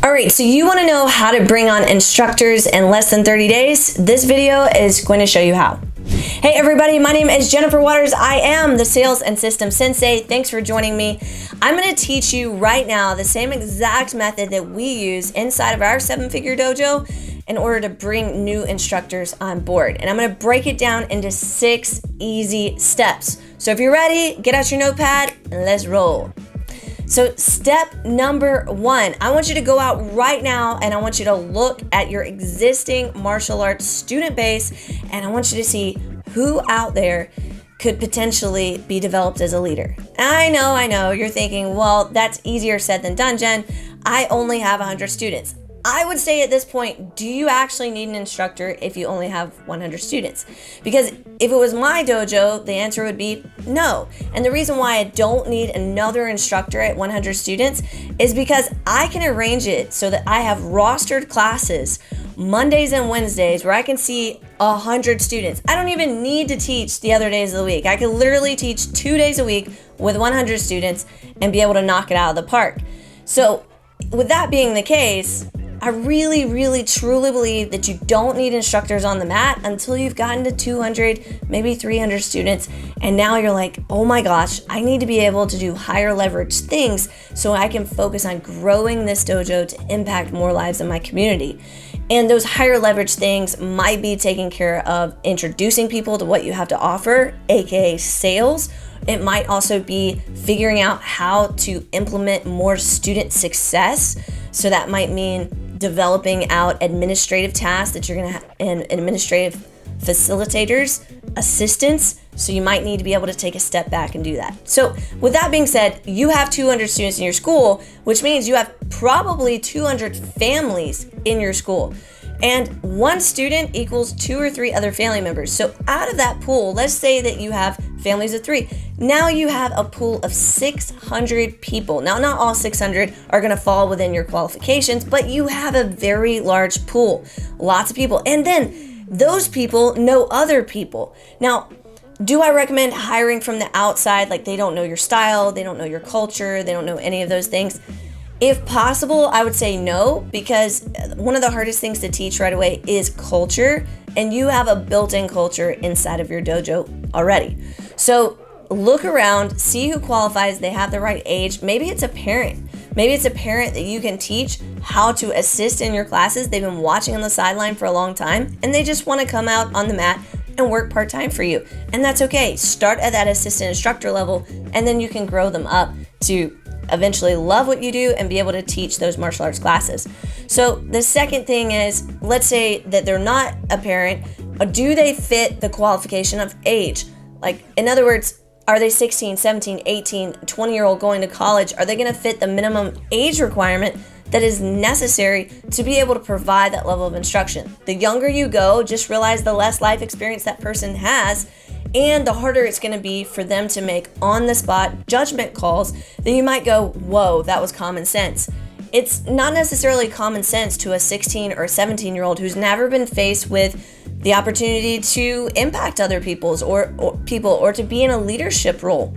All right, so you want to know how to bring on instructors in less than 30 days? This video is going to show you how. Hey everybody, my name is Jennifer Waters. I am the Sales and Systems Sensei. Thanks for joining me. I'm going to teach you right now the same exact method that we use inside of our 7-figure dojo in order to bring new instructors on board. And I'm going to break it down into 6 easy steps. So if you're ready, get out your notepad and let's roll. So step number 1, I want you to go out right now and I want you to look at your existing martial arts student base and I want you to see who out there could potentially be developed as a leader. I know, you're thinking, well, that's easier said than done, Jen. I only have 100 students. I would say at this point, do you actually need an instructor if you only have 100 students? Because if it was my dojo, the answer would be no. And the reason why I don't need another instructor at 100 students is because I can arrange it so that I have rostered classes Mondays and Wednesdays where I can see 100 students. I don't even need to teach the other days of the week. I could literally teach 2 days a week with 100 students and be able to knock it out of the park. So with that being the case, I really, truly believe that you don't need instructors on the mat until you've gotten to 200, maybe 300 students. And now you're like, oh my gosh, I need to be able to do higher leverage things so I can focus on growing this dojo to impact more lives in my community. And those higher leverage things might be taking care of introducing people to what you have to offer, aka sales. It might also be figuring out how to implement more student success. So that might mean developing out administrative tasks that you're going to have and administrative facilitators, assistants. So you might need to be able to take a step back and do that. So with that being said, you have 200 students in your school, which means you have probably 200 families in your school. And one student equals 2 or 3 other family members. So out of that pool, let's say that you have families of 3. Now you have a pool of 600 people. Now, not all 600 are going to fall within your qualifications, but you have a very large pool, lots of people. And then those people know other people. Now, do I recommend hiring from the outside? Like they don't know your style, they don't know your culture, they don't know any of those things. If possible, I would say no, because one of the hardest things to teach right away is culture, and you have a built-in culture inside of your dojo already. So look around, see who qualifies, they have the right age. Maybe it's a parent. Maybe it's a parent that you can teach how to assist in your classes. They've been watching on the sideline for a long time, and they just want to come out on the mat and work part-time for you. And that's okay. Start at that assistant instructor level, and then you can grow them up to eventually love what you do and be able to teach those martial arts classes. So the second thing is, let's say that they're not a parent. Do they fit the qualification of age? Like, in other words, are they 16, 17, 18, 20-year-old going to college? Are they going to fit the minimum age requirement that is necessary to be able to provide that level of instruction? The younger you go, just realize the less life experience that person has, and the harder it's going to be for them to make on-the-spot judgment calls that you might go, whoa, that was common sense. It's not necessarily common sense to a 16 or 17-year-old who's never been faced with the opportunity to impact other people's or to be in a leadership role.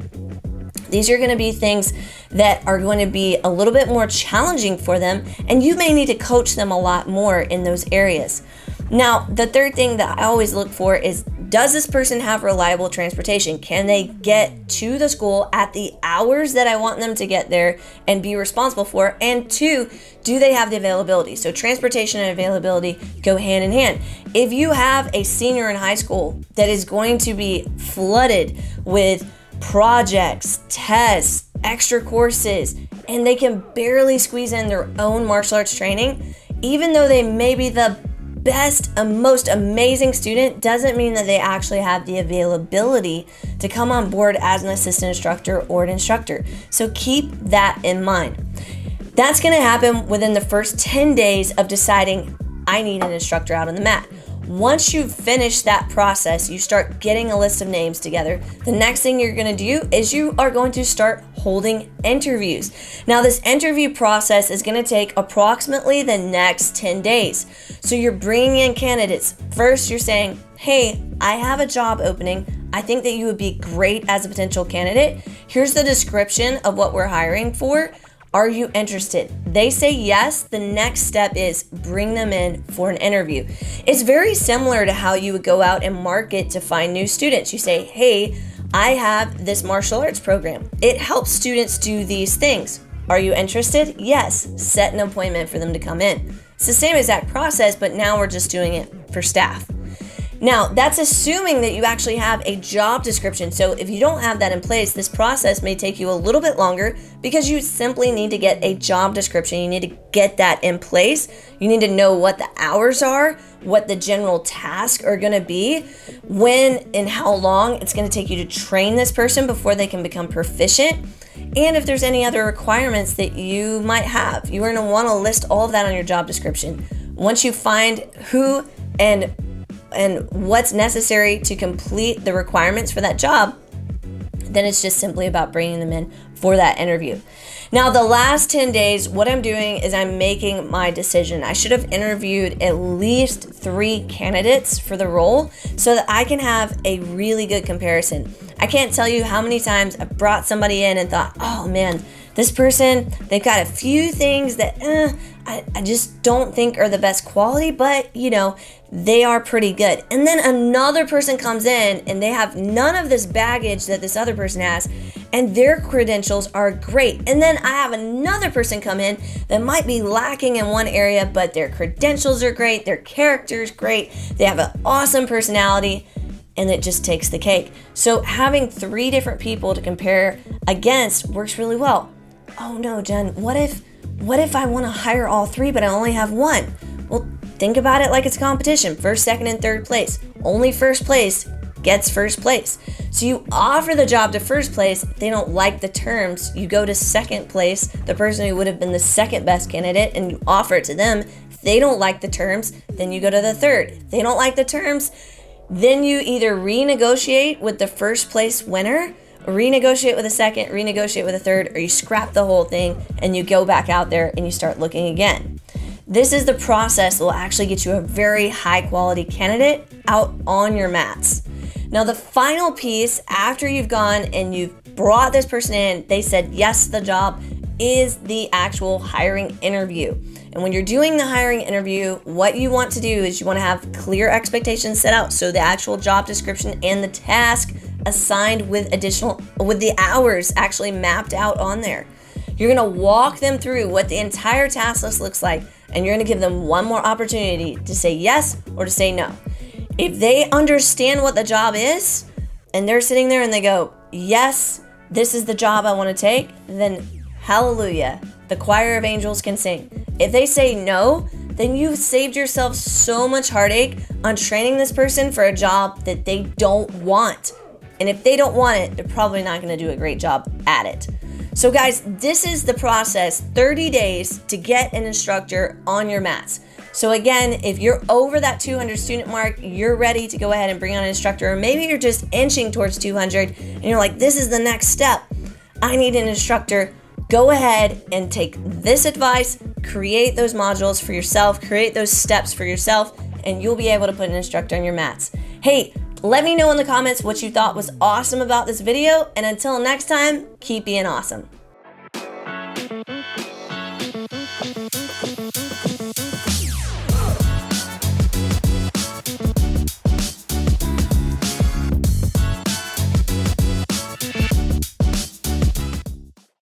These are going to be things that are going to be a little bit more challenging for them, and you may need to coach them a lot more in those areas. Now, the third thing that I always look for is, does this person have reliable transportation? Can they get to the school at the hours that I want them to get there and be responsible for? And 2, do they have the availability? So transportation and availability go hand in hand. If you have a senior in high school that is going to be flooded with projects, tests, extra courses, and they can barely squeeze in their own martial arts training, even though they may be the best and most amazing student, doesn't mean that they actually have the availability to come on board as an assistant instructor or an instructor. So keep that in mind. That's going to happen within the first 10 days of deciding I need an instructor out on the mat. Once you've finished that process, you start getting a list of names together. The next thing you're going to do is you are going to start holding interviews. Now, this interview process is going to take approximately the next 10 days. So you're bringing in candidates. First, you're saying, hey, I have a job opening. I think that you would be great as a potential candidate. Here's the description of what we're hiring for. Are you interested? They say yes. The next step is bring them in for an interview. It's very similar to how you would go out and market to find new students. You say, hey, I have this martial arts program. It helps students do these things. Are you interested? Yes. Set an appointment for them to come in. It's the same exact process, but now we're just doing it for staff. Now, that's assuming that you actually have a job description. So if you don't have that in place, this process may take you a little bit longer because you simply need to get a job description. You need to get that in place. You need to know what the hours are, what the general tasks are going to be, when and how long it's going to take you to train this person before they can become proficient, and if there's any other requirements that you might have. You are going to want to list all of that on your job description. Once you find who and what's necessary to complete the requirements for that job, then it's just simply about bringing them in for that interview. Now, the last 10 days, what I'm doing is I'm making my decision. I should have interviewed at least 3 candidates for the role so that I can have a really good comparison. I can't tell you how many times I brought somebody in and thought, oh man, this person, they've got a few things that I just don't think are the best quality, but they are pretty good. And then another person comes in and they have none of this baggage that this other person has, and their credentials are great. And then I have another person come in that might be lacking in one area, but their credentials are great, their character is great, they have an awesome personality, and it just takes the cake. So having 3 different people to compare against works really well. Oh no, Jen, what if I want to hire all 3, but I only have 1? Well, think about it like it's competition. First, second, and third place. Only first place gets first place. So you offer the job to first place. If they don't like the terms, you go to second place, the person who would have been the second best candidate, and you offer it to them. If they don't like the terms, then you go to the third. If they don't like the terms, then you either renegotiate with the first place winner, renegotiate with a second, renegotiate with a third, or you scrap the whole thing and you go back out there and you start looking again. This is the process that will actually get you a very high quality candidate out on your mats. Now, the final piece after you've gone and you've brought this person in, they said yes to the job, is the actual hiring interview. And when you're doing the hiring interview, what you want to do is you want to have clear expectations set out. So the actual job description and the task assigned with the hours actually mapped out on there. You're going to walk them through what the entire task list looks like, and you're going to give them one more opportunity to say yes or to say no. If they understand what the job is and they're sitting there and they go, yes, this is the job I want to take, then hallelujah, the choir of angels can sing. If they say no, then you've saved yourself so much heartache on training this person for a job that they don't want. And if they don't want it, they're probably not going to do a great job at it. So guys, this is the process, 30 days to get an instructor on your mats. So again, if you're over that 200 student mark, you're ready to go ahead and bring on an instructor, or maybe you're just inching towards 200 and you're like, this is the next step. I need an instructor. Go ahead and take this advice, create those modules for yourself, create those steps for yourself, and you'll be able to put an instructor on your mats. Hey, let me know in the comments what you thought was awesome about this video, and until next time, keep being awesome.